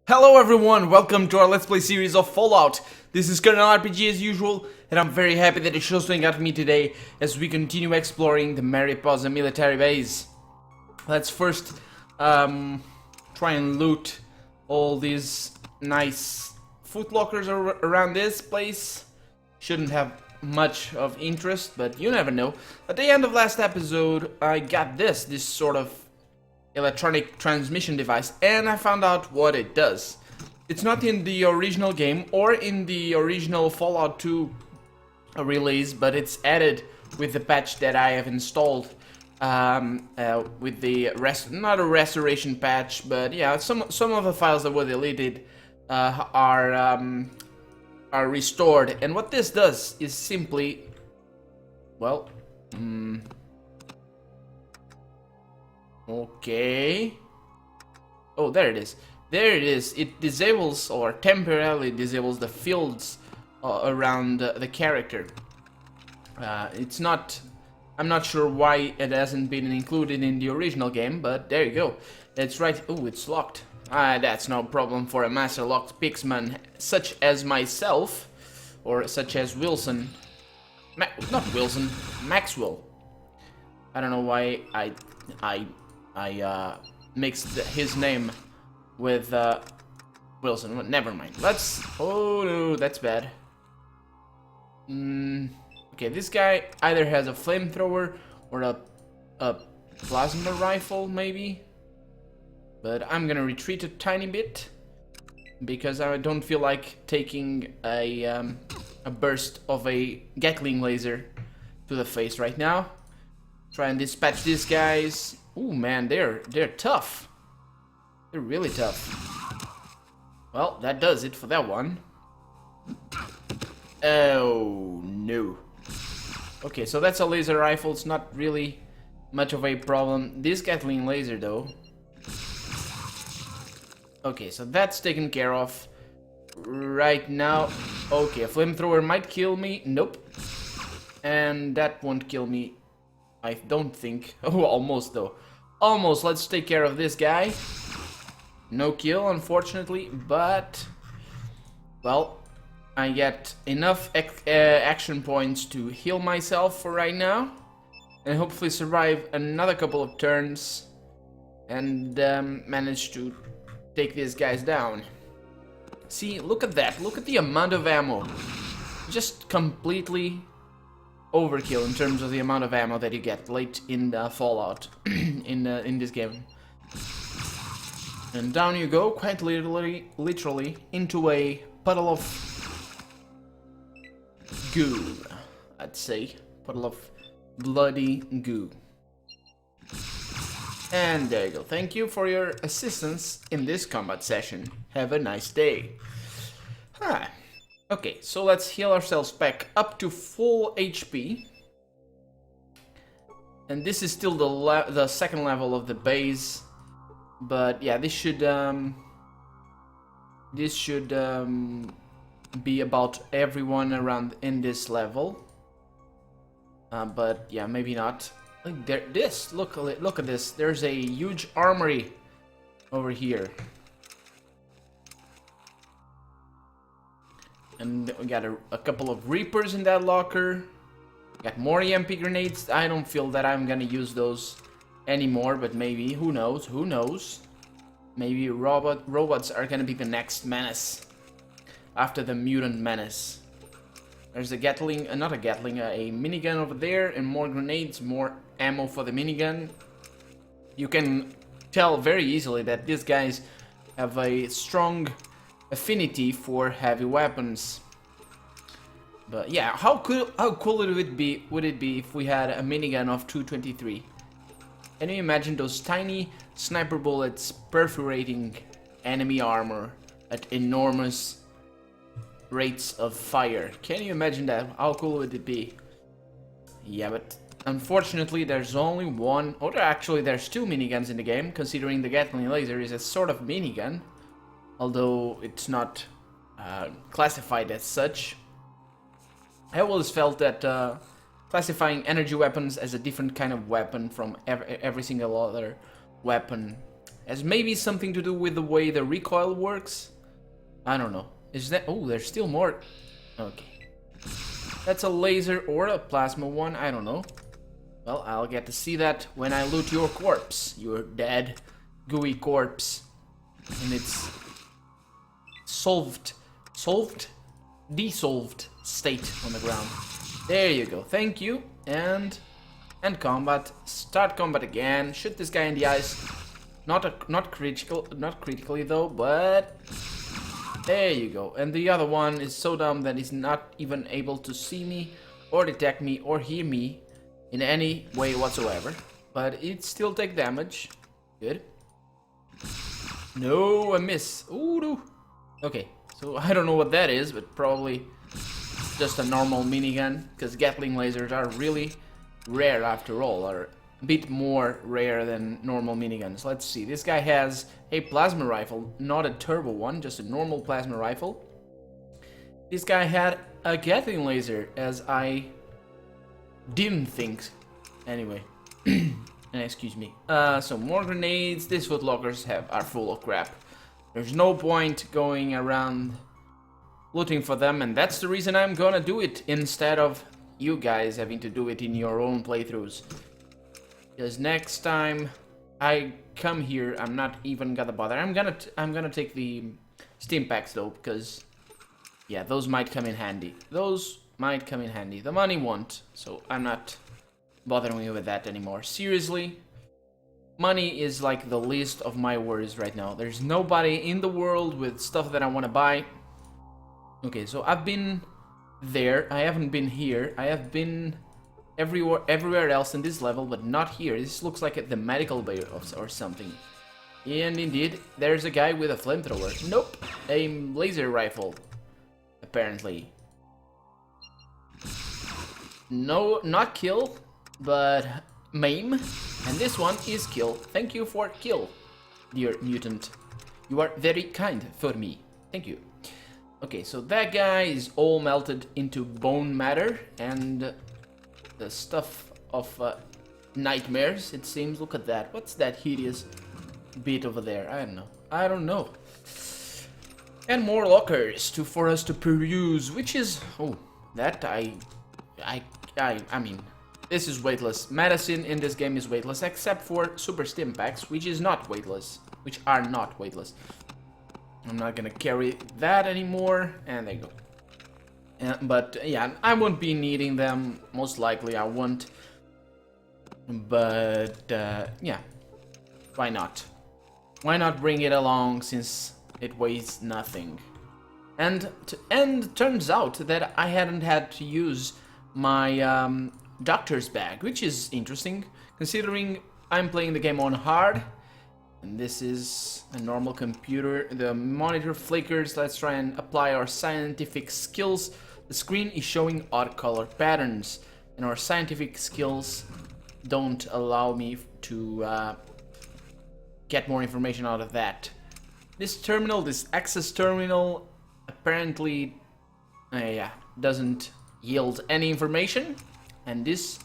Hello everyone, welcome to our Let's Play series of Fallout. This is Colonel RPG as usual, and I'm very happy that you chose to hang out with me today as we continue exploring the Mariposa military base. Let's first try and loot all these nice footlockers around this place. Shouldn't have much of interest, but you never know. At the end of last episode, I got this sort of electronic transmission device, and I found out what it does. It's not in the original game or in the original Fallout 2 release, but it's added with the patch that I have installed with the not a restoration patch, but yeah, some of the files that were deleted are restored. And what this does is simply, well, okay. Oh, there it is. There it is. It disables or temporarily disables the fields around the character. It's not. I'm not sure why it hasn't been included in the original game, but there you go. That's right. Oh, it's locked. That's no problem for a master locked pixman such as myself, or such as Wilson. Not Wilson. Maxwell. I don't know why I mixed his name with Wilson. Never mind. Let's. Oh no, that's bad. Okay, this guy either has a flamethrower or a plasma rifle, maybe. But I'm gonna retreat a tiny bit because I don't feel like taking a burst of a Gatling laser to the face right now. Try and dispatch these guys. Ooh, man, they're tough. They're really tough. Well, that does it for that one. Oh, no. Okay, so that's a laser rifle. It's not really much of a problem. This Gatling laser, though. Okay, so that's taken care of right now. Okay, a flamethrower might kill me. Nope. And that won't kill me, I don't think. Oh, almost though. Almost. Let's take care of this guy. No kill, unfortunately, but well, I get enough action points to heal myself for right now, and hopefully survive another couple of turns and manage to take these guys down. See, look at that. Look at the amount of ammo. Just completely overkill in terms of the amount of ammo that you get late in the Fallout in this game. And down you go, quite literally into a puddle of goo. I'd say puddle of bloody goo. And there you go. Thank you for your assistance in this combat session. Have a nice day. Huh. Okay, so let's heal ourselves back up to full HP. And this is still the second level of the base, but yeah, this should be about everyone around in this level. But yeah, maybe not. Look there, look at this. There's a huge armory over here. And we got a couple of Reapers in that locker. Got more EMP grenades. I don't feel that I'm gonna use those anymore, but maybe. Who knows? Who knows? Maybe robots are gonna be the next menace after the mutant menace. There's a Gatling, not a Gatling, a minigun over there, and more grenades, more ammo for the minigun. You can tell very easily that these guys have a strong affinity for heavy weapons. But yeah, how cool would it be if we had a minigun of 223? Can you imagine those tiny sniper bullets perforating enemy armor at enormous rates of fire? Can you imagine that? How cool would it be? Yeah, but unfortunately there's only one, or actually there's two miniguns in the game, considering the Gatling laser is a sort of minigun, although it's not classified as such. I always felt that classifying energy weapons as a different kind of weapon from every single other weapon Has maybe something to do with the way the recoil works. I don't know. Is that... Oh, there's still more. Okay. That's a laser or a plasma one, I don't know. Well, I'll get to see that when I loot your corpse. Your dead, gooey corpse. And it's dissolved state on the ground. There you go. Thank you. And combat. Start combat again. Shoot this guy in the eyes. Not critically though, but there you go. And the other one is so dumb that he's not even able to see me or detect me or hear me in any way whatsoever. But it still takes damage. Good. No, a miss. Ooh, no. Okay, so I don't know what that is, but probably just a normal minigun, because Gatling lasers are really rare after all, or a bit more rare than normal miniguns. Let's see, this guy has a plasma rifle, not a turbo one, just a normal plasma rifle. This guy had a Gatling laser, as I didn't think. Anyway, excuse me. So more grenades. These footlockers are full of crap. There's no point going around looting for them, and that's the reason I'm gonna do it instead of you guys having to do it in your own playthroughs. Because next time I come here, I'm not even gonna bother. I'm gonna take the stim packs though, because yeah, those might come in handy. Those might come in handy. The money won't, so I'm not bothering you with that anymore. Seriously, money is like the least of my worries right now. There's nobody in the world with stuff that I want to buy. Okay, so I've been there. I haven't been here. I have been everywhere else in this level, but not here. This looks like the medical bay or something. And indeed, there's a guy with a flamethrower. Nope, a laser rifle, apparently. No, not kill, but maim. And this one is kill. Thank you for kill, dear mutant. You are very kind for me. Thank you. Okay, so that guy is all melted into bone matter and the stuff of nightmares, it seems. Look at that. What's that hideous bit over there? I don't know. I don't know. And more lockers for us to peruse, which is... Oh, that I mean, this is weightless. Medicine in this game is weightless, except for super stim packs, which is not weightless. Which are not weightless. I'm not gonna carry that anymore, and there you go. But yeah, I won't be needing them, most likely I won't. But yeah, why not? Why not bring it along since it weighs nothing? And turns out that I hadn't had to use my doctor's bag, which is interesting, considering I'm playing the game on hard. And this is a normal computer. The monitor flickers. Let's try and apply our scientific skills. The screen is showing odd color patterns, and our scientific skills don't allow me to get more information out of that. This terminal, this access terminal, apparently yeah, doesn't yield any information. And this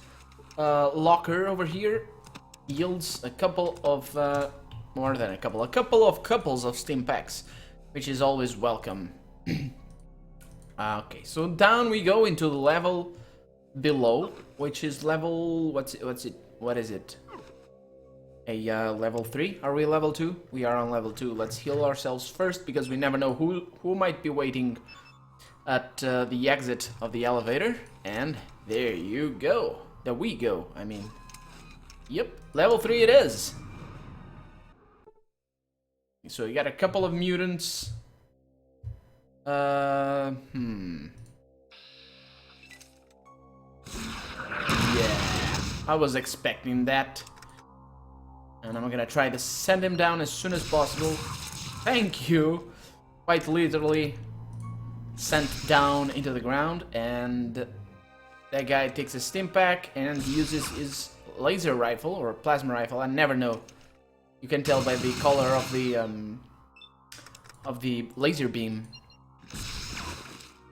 locker over here yields a couple of... more than a couple of couples of stim packs, which is always welcome. Okay, so down we go into the level below, which is level... What is it? A level 3? Are we level 2? We are on level 2. Let's heal ourselves first, because we never know who might be waiting at the exit of the elevator. And there you go. There we go, I mean. Yep, level 3 it is. So you got a couple of mutants. Yeah. I was expecting that. And I'm gonna try to send him down as soon as possible. Thank you. Quite literally sent down into the ground. And that guy takes a stim pack and uses his laser rifle or plasma rifle. I never know. You can tell by the color of the laser beam.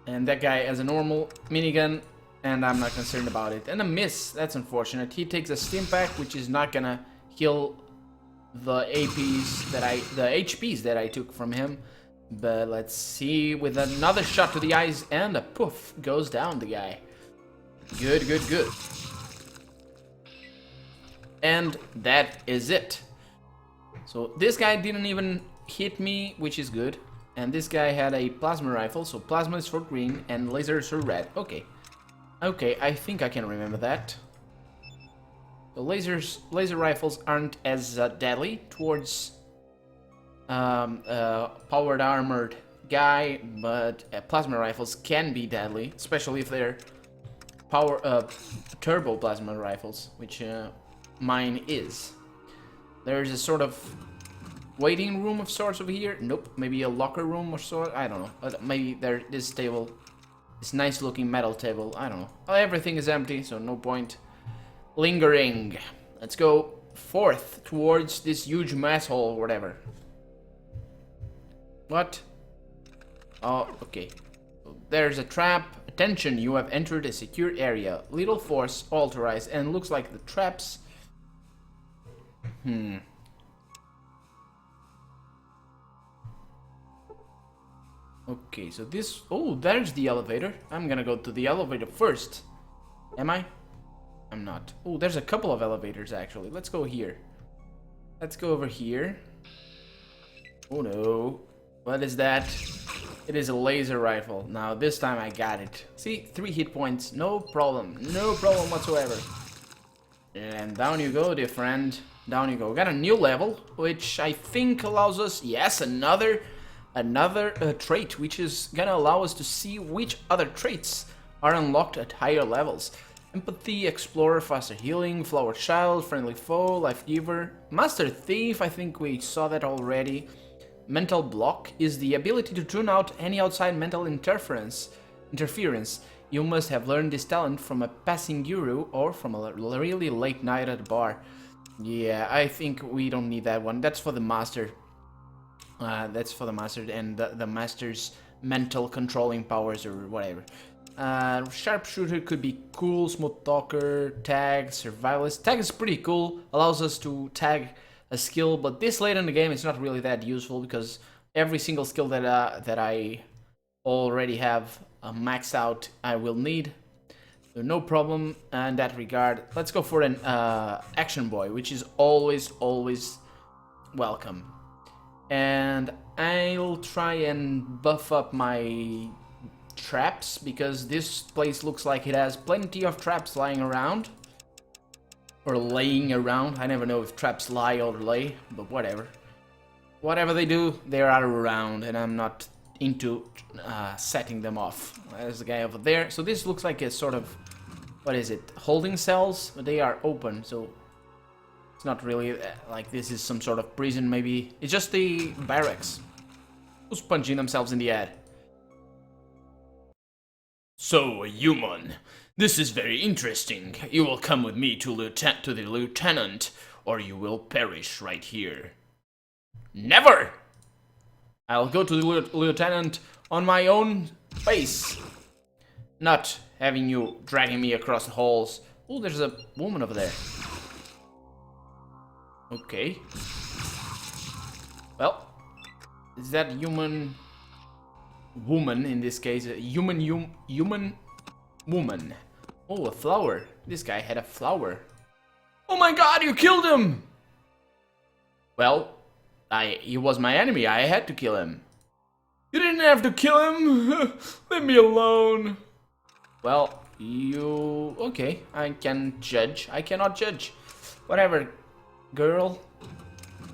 And that guy has a normal minigun, and I'm not concerned about it. And a miss, that's unfortunate. He takes a stim pack, which is not gonna heal the HPs that I took from him. But let's see, with another shot to the eyes and a poof, goes down the guy. Good, good, good. And that is it. So this guy didn't even hit me, which is good. And this guy had a plasma rifle, so plasma is for green and lasers for red. Okay. Okay, I think I can remember that. The laser rifles aren't as deadly towards powered armored guy, but plasma rifles can be deadly, especially if they're turbo plasma rifles, which mine is. There's a sort of waiting room of sorts over here. Nope, maybe a locker room or sort. I don't know. Maybe this table, this nice looking metal table. I don't know. Everything is empty, so no point lingering. Let's go forth towards this huge mess hole or whatever. What? Oh, okay. There's a trap. Attention, you have entered a secure area. Little force authorized, and looks like the traps. Okay, so this... Oh, there's the elevator. I'm gonna go to the elevator first. Am I? I'm not. Oh, there's a couple of elevators, actually. Let's go here. Let's go over here. Oh, no. What is that? It is a laser rifle. Now, this time I got it. See? 3 hit points. No problem. No problem whatsoever. And down you go, dear friend. Down you go. Got a new level, which I think allows us... Yes, another trait, which is gonna allow us to see which other traits are unlocked at higher levels. Empathy, Explorer, Faster Healing, Flower Child, Friendly Foe, Life Giver, Master Thief, I think we saw that already. Mental Block is the ability to tune out any outside mental interference. You must have learned this talent from a passing guru or from a really late night at a bar. Yeah, I think we don't need that one. That's for the master. That's for the master and the master's mental controlling powers or whatever. Sharpshooter could be cool. Smooth Talker, Tag, Survivalist. Tag is pretty cool. Allows us to tag a skill, but this late in the game it's not really that useful because every single skill that I already have maxed out I will need. So no problem in that regard. Let's go for an Action Boy, which is always welcome. And I'll try and buff up my traps because this place looks like it has plenty of traps lying around. Or laying around. I never know if traps lie or lay, but whatever. Whatever they do, they are around, and I'm not into setting them off. There's the guy over there. So this looks like a sort of, what is it? Holding cells, but they are open, so it's not really like this is some sort of prison. Maybe it's just the barracks. Who's punching themselves in the head? So, a human. This is very interesting. You will come with me to the lieutenant, or you will perish right here. Never! I'll go to the lieutenant on my own pace. Not having you dragging me across the halls. Oh, there's a woman over there. Okay. Well, is that human... woman in this case? A human woman. Oh, a flower. This guy had a flower. Oh my god, you killed him! Well, he was my enemy. I had to kill him. You didn't have to kill him. Leave me alone. Well, you... Okay, I can judge. I cannot judge. Whatever, girl.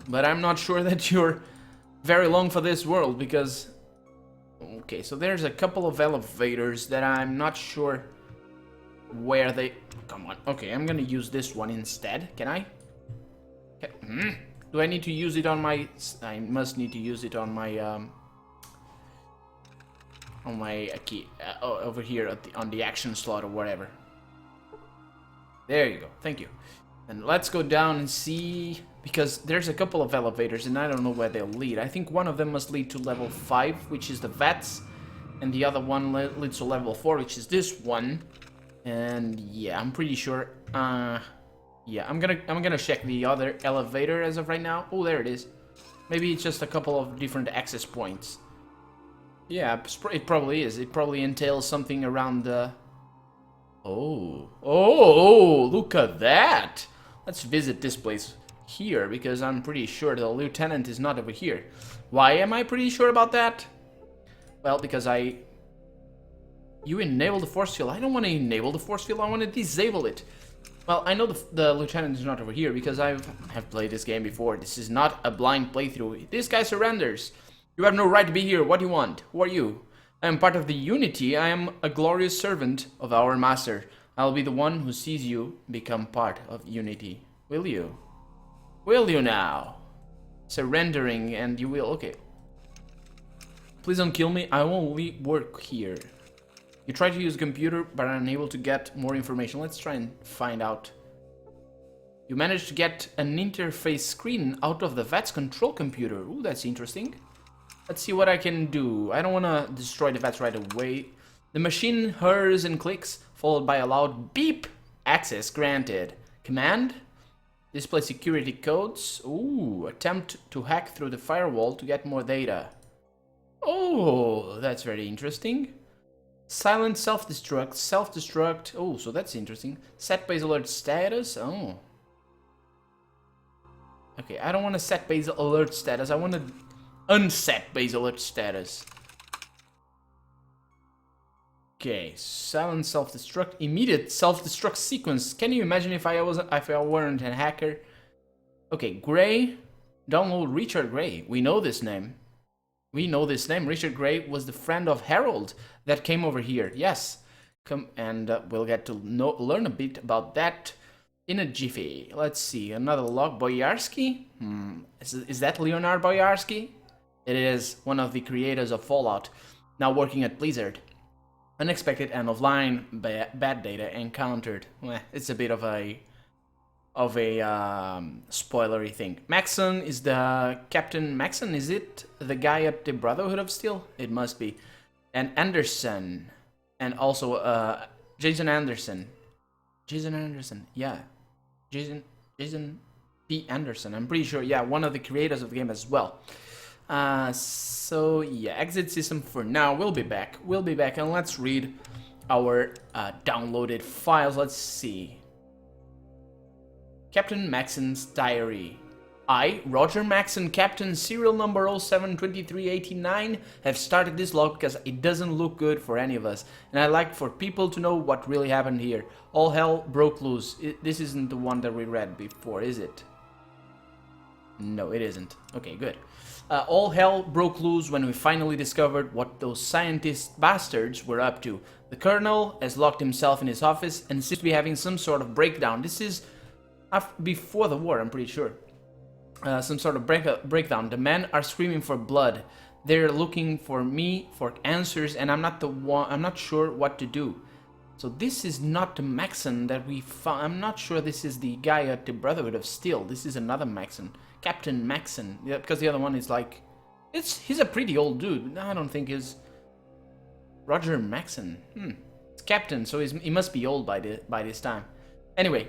But I'm not sure that you're very long for this world because... Okay, so there's a couple of elevators that I'm not sure where they... Come on. Okay, I'm gonna use this one instead. Can I? Okay. Do I need to use it on my... I must need to use it on my... on my key... over here at on the action slot or whatever. There you go. Thank you. And let's go down and see... Because there's a couple of elevators and I don't know where they'll lead. I think one of them must lead to level 5, which is the Vats. And the other one leads to level 4, which is this one. And yeah, I'm pretty sure... Yeah, I'm gonna check the other elevator as of right now. Oh, there it is. Maybe it's just a couple of different access points. Yeah, it probably is. It probably entails something around the... Oh, look at that! Let's visit this place here, because I'm pretty sure the lieutenant is not over here. Why am I pretty sure about that? Well, because You enable the force field. I don't want to enable the force field, I want to disable it. Well, I know the lieutenant is not over here, because I've played this game before. This is not a blind playthrough. This guy surrenders. You have no right to be here. What do you want? Who are you? I am part of the Unity. I am a glorious servant of our master. I'll be the one who sees you become part of Unity. Will you? Will you now? Surrendering and you will. Okay. Please don't kill me. I only work here. You try to use a computer but are unable to get more information. Let's try and find out. You managed to get an interface screen out of the Vats control computer. Ooh, that's interesting. Let's see what I can do. I don't want to destroy the Vats right away. The machine hurs and clicks, followed by a loud beep. Access granted. Command? Display security codes. Ooh, attempt to hack through the firewall to get more data. Oh, that's very interesting. Silent self-destruct, self-destruct. Oh, so that's interesting. Set base alert status. Oh. Okay, I don't want to set base alert status. I want to unset base alert status. Okay, silent self-destruct, immediate self-destruct sequence. Can you imagine if I weren't a hacker? Okay, Gray. Download Richard Gray. We know this name. We know this name. Richard Gray was the friend of Harold that came over here. Yes. Come and we'll get to learn a bit about that in a jiffy. Let's see. Another log. Boyarsky? Is that Leonard Boyarsky? It is one of the creators of Fallout, now working at Blizzard. Unexpected end of line. Bad data encountered. It's a bit of a spoilery thing. Maxson is the Captain. Maxson, is it the guy at the Brotherhood of Steel? It must be. And Anderson, and also Jason Anderson. Yeah, Jason P. Anderson. I'm pretty sure. Yeah, one of the creators of the game as well. So yeah, exit system for now. We'll be back. And let's read our downloaded files. Let's see. Captain Maxson's diary. I, Roger Maxson, Captain, serial number 072389, have started this log because it doesn't look good for any of us, and I'd like for people to know what really happened here. All hell broke loose. This isn't the one that we read before, is it? No, it isn't. Okay, good. All hell broke loose when we finally discovered what those scientist bastards were up to. The Colonel has locked himself in his office and seems to be having some sort of breakdown. This is before the war, I'm pretty sure. Some sort of breakdown. The men are screaming for blood. They're looking for me for answers, and I'm not the one. I'm not sure what to do. So this is not the Maxson that we found. I'm not sure this is the guy at the Brotherhood of Steel. This is another Maxson, Captain Maxson. Yeah, because the other one is like, he's a pretty old dude. I don't think he's Roger Maxson. It's Captain, so he must be old by this time. Anyway,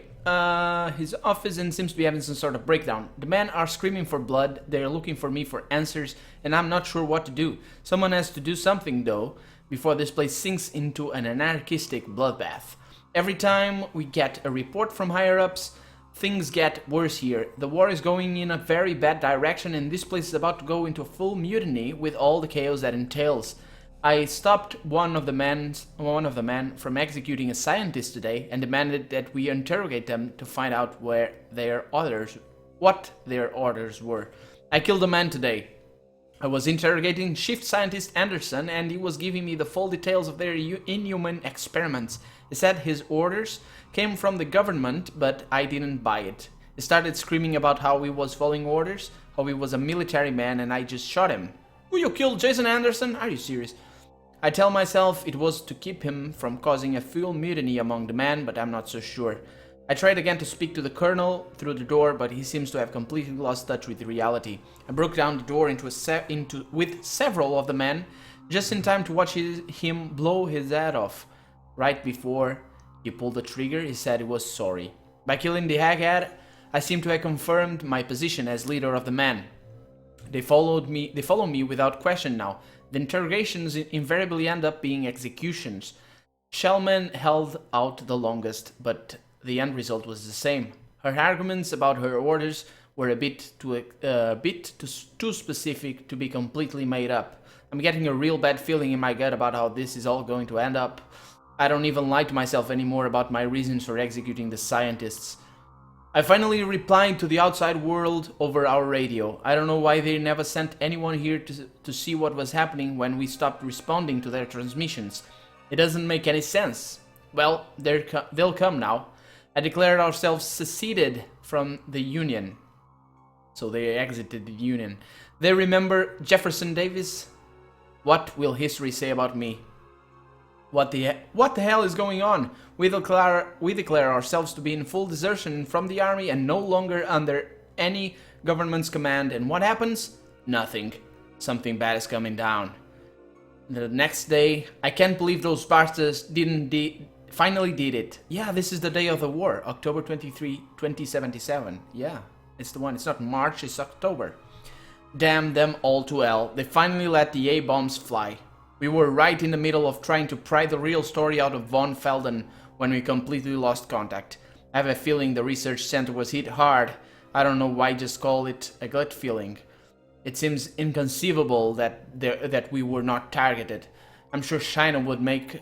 his office and seems to be having some sort of breakdown. The men are screaming for blood. They're looking for me for answers, and I'm not sure what to do. Someone has to do something, though, before this place sinks into an anarchistic bloodbath. Every time we get a report from higher-ups, things get worse here. The war is going in a very bad direction, and this place is about to go into a full mutiny with all the chaos that entails. I stopped one of the men from executing a scientist today and demanded that we interrogate them to find out what their orders were. I killed a man today. I was interrogating Chief Scientist Anderson, and he was giving me the full details of their inhuman experiments. He said his orders came from the government, but I didn't buy it. He started screaming about how he was following orders, how he was a military man, and I just shot him. Oh, you killed Jason Anderson? Are you serious? I tell myself it was to keep him from causing a full mutiny among the men, but I'm not so sure. I tried again to speak to the Colonel through the door, but he seems to have completely lost touch with reality. I broke down the door with several of the men, just in time to watch him blow his head off. Right before he pulled the trigger, he said he was sorry. By killing the Haghead, I seem to have confirmed my position as leader of the men. They follow me without question now. The interrogations invariably end up being executions. Shellman held out the longest, but the end result was the same. Her arguments about her orders were a bit too specific to be completely made up. I'm getting a real bad feeling in my gut about how this is all going to end up. I don't even lie to myself anymore about my reasons for executing the scientists. I finally replied to the outside world over our radio. I don't know why they never sent anyone here to see what was happening when we stopped responding to their transmissions. It doesn't make any sense. Well, they'll come now. I declared ourselves seceded from the Union. So they exited the Union. They remember Jefferson Davis? What will history say about me? What the hell is going on? We declare ourselves to be in full desertion from the army and no longer under any government's command. And what happens? Nothing. Something bad is coming down. The next day, I can't believe those bastards finally did it. Yeah, this is the day of the war, October 23, 2077. Yeah, it's the one. It's not March, it's October. Damn them all to hell. They finally let the A-bombs fly. We were right in the middle of trying to pry the real story out of von Felden when we completely lost contact. I have a feeling the research center was hit hard. I don't know why just call it a gut feeling. It seems inconceivable that we were not targeted. I'm sure China will make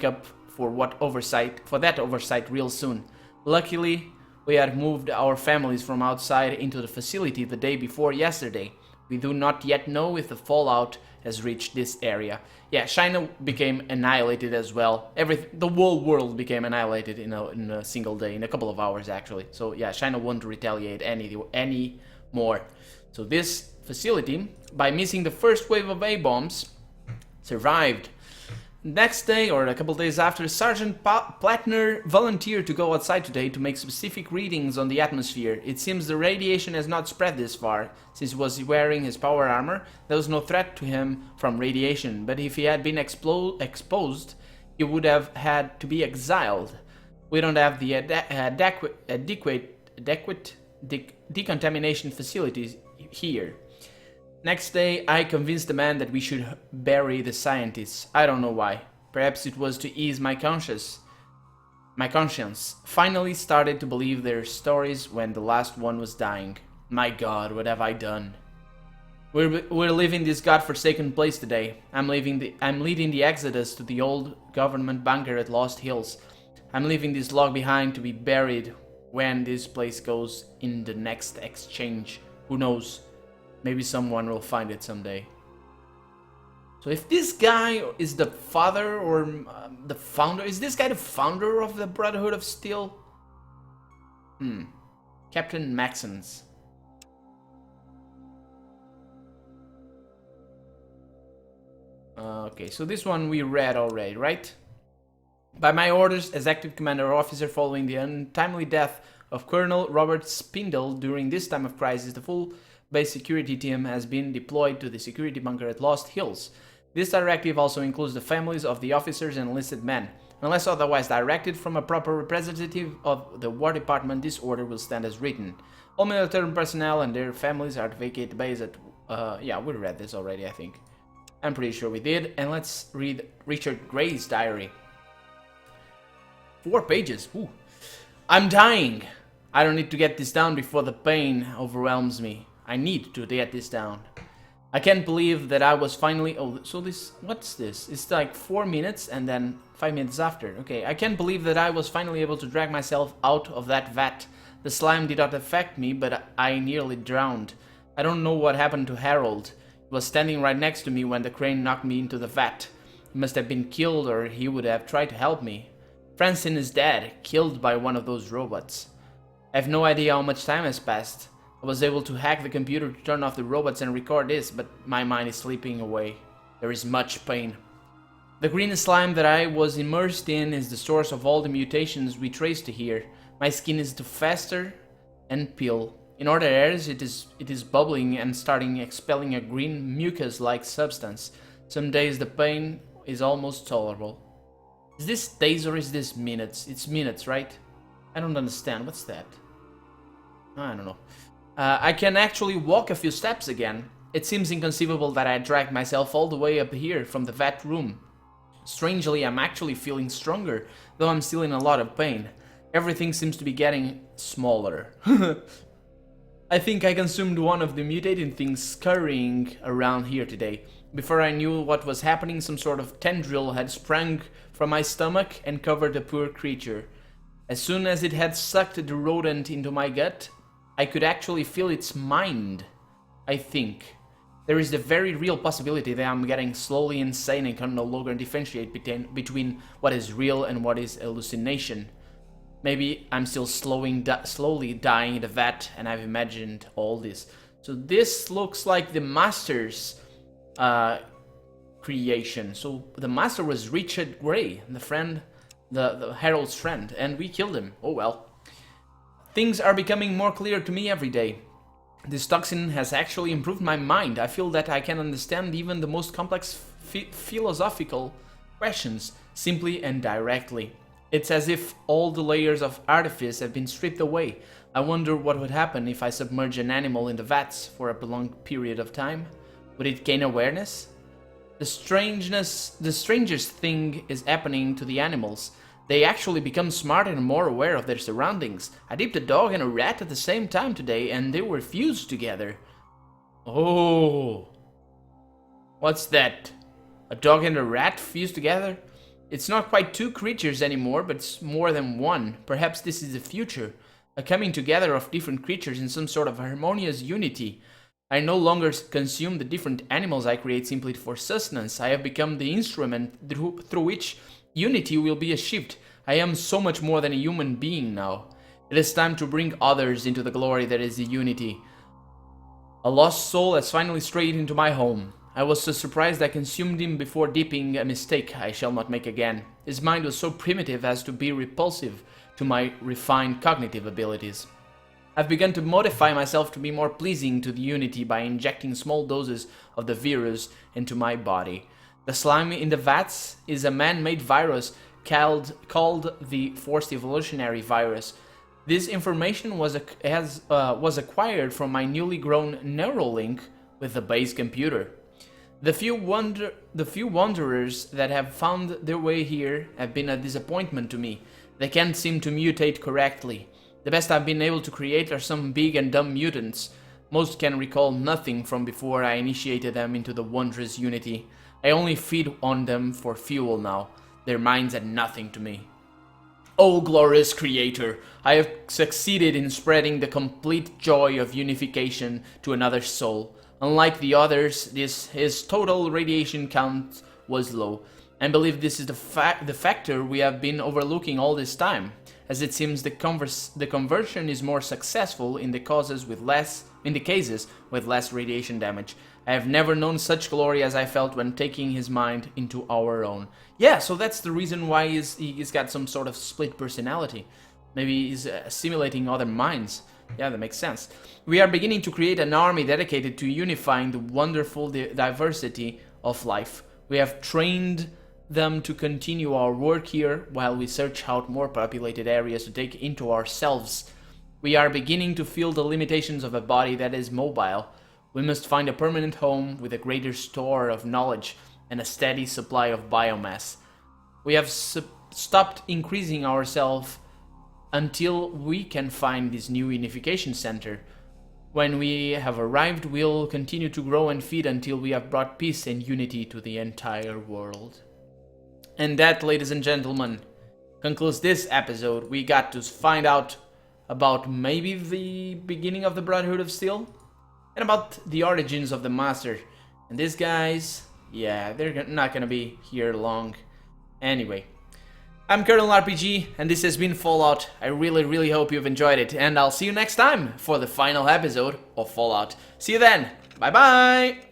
up for that oversight real soon. Luckily, we had moved our families from outside into the facility the day before yesterday. We do not yet know if the fallout has reached this area. Yeah, China became annihilated as well. The whole world became annihilated in a single day, in a couple of hours actually. So yeah, China won't retaliate any more. So this facility, by missing the first wave of A-bombs, survived. Next day, or a couple days after, Sergeant Plattner volunteered to go outside today to make specific readings on the atmosphere. It seems the radiation has not spread this far. Since he was wearing his power armor, there was no threat to him from radiation, but if he had been exposed, he would have had to be exiled. We don't have the adequate decontamination facilities here. Next day, I convinced the man that we should bury the scientists. I don't know why. Perhaps it was to ease my conscience. My conscience finally started to believe their stories when the last one was dying. My God, what have I done? We're leaving this godforsaken place today. I'm leading the exodus to the old government bunker at Lost Hills. I'm leaving this log behind to be buried when this place goes in the next exchange. Who knows? Maybe someone will find it someday. So if this guy is the father or the founder, is this guy the founder of the Brotherhood of Steel? Captain Maxson's. Okay, so this one we read already, right? By my orders as active commander officer following the untimely death of Colonel Robert Spindle during this time of crisis, the full base security team has been deployed to the security bunker at Lost Hills. This directive also includes the families of the officers and enlisted men. Unless otherwise directed from a proper representative of the War Department, this order will stand as written. All military personnel and their families are to vacate the base at... yeah, we read this already, I think. I'm pretty sure we did. And let's read Richard Gray's diary. 4 pages. Ooh. I'm dying. I don't need to get this down before the pain overwhelms me. I need to get this down. I can't believe that I was finally... Oh, so this... What's this? It's like 4 minutes and then 5 minutes after. Okay, I can't believe that I was finally able to drag myself out of that vat. The slime did not affect me, but I nearly drowned. I don't know what happened to Harold. He was standing right next to me when the crane knocked me into the vat. He must have been killed or he would have tried to help me. Francine is dead, killed by one of those robots. I have no idea how much time has passed. I was able to hack the computer to turn off the robots and record this, but my mind is slipping away. There is much pain. The green slime that I was immersed in is the source of all the mutations we trace to here. My skin is to fester and peel. In other areas, it is bubbling and starting expelling a green mucus-like substance. Some days the pain is almost tolerable. Is this days or is this minutes? It's minutes, right? I don't understand. What's that? I don't know. I can actually walk a few steps again. It seems inconceivable that I dragged myself all the way up here from the vat room. Strangely, I'm actually feeling stronger, though I'm still in a lot of pain. Everything seems to be getting smaller. I think I consumed one of the mutating things scurrying around here today. Before I knew what was happening, some sort of tendril had sprung from my stomach and covered the poor creature. As soon as it had sucked the rodent into my gut, I could actually feel its mind, I think. There is the very real possibility that I'm getting slowly insane and can no longer differentiate between what is real and what is hallucination. Maybe I'm still slowly dying in the vat and I've imagined all this. So this looks like the Master's creation. So the Master was Richard Grey, the friend, the Herald's friend, and we killed him. Oh well. Things are becoming more clear to me every day. This toxin has actually improved my mind. I feel that I can understand even the most complex philosophical questions simply and directly. It's as if all the layers of artifice have been stripped away. I wonder what would happen if I submerge an animal in the vats for a prolonged period of time. Would it gain awareness? The strangest thing is happening to the animals. They actually become smarter and more aware of their surroundings. I dipped a dog and a rat at the same time today, and they were fused together. Oh. What's that? A dog and a rat fused together? It's not quite two creatures anymore, but it's more than one. Perhaps this is the future. A coming together of different creatures in some sort of harmonious unity. I no longer consume the different animals I create simply for sustenance. I have become the instrument through which unity will be achieved. I am so much more than a human being now. It is time to bring others into the glory that is the unity. A lost soul has finally strayed into my home. I was so surprised I consumed him before dipping, a mistake I shall not make again. His mind was so primitive as to be repulsive to my refined cognitive abilities. I've begun to modify myself to be more pleasing to the unity by injecting small doses of the virus into my body. The slime in the vats is a man-made virus called the forced evolutionary virus. This information was acquired from my newly grown neural link with the base computer. The few wanderers that have found their way here have been a disappointment to me. They can't seem to mutate correctly. The best I've been able to create are some big and dumb mutants. Most can recall nothing from before I initiated them into the wondrous unity. I only feed on them for fuel now. Their minds add nothing to me. Oh, glorious Creator, I have succeeded in spreading the complete joy of unification to another soul. Unlike the others, his total radiation count was low. I believe this is the factor we have been overlooking all this time, as it seems the conversion is more successful in the cases with less radiation damage. I have never known such glory as I felt when taking his mind into our own. Yeah, so that's the reason why he's got some sort of split personality. Maybe he's assimilating other minds. Yeah, that makes sense. We are beginning to create an army dedicated to unifying the wonderful diversity of life. We have trained them to continue our work here while we search out more populated areas to take into ourselves. We are beginning to feel the limitations of a body that is mobile. We must find a permanent home with a greater store of knowledge and a steady supply of biomass. We have stopped increasing ourselves until we can find this new unification center. When we have arrived, we'll continue to grow and feed until we have brought peace and unity to the entire world. And that, ladies and gentlemen, concludes this episode. We got to find out about maybe the beginning of the Brotherhood of Steel and about the origins of the Master. And these guys, yeah, they're not gonna be here long. Anyway, I'm Colonel RPG, and this has been Fallout. I really hope you've enjoyed it, and I'll see you next time for the final episode of Fallout. See you then. Bye bye.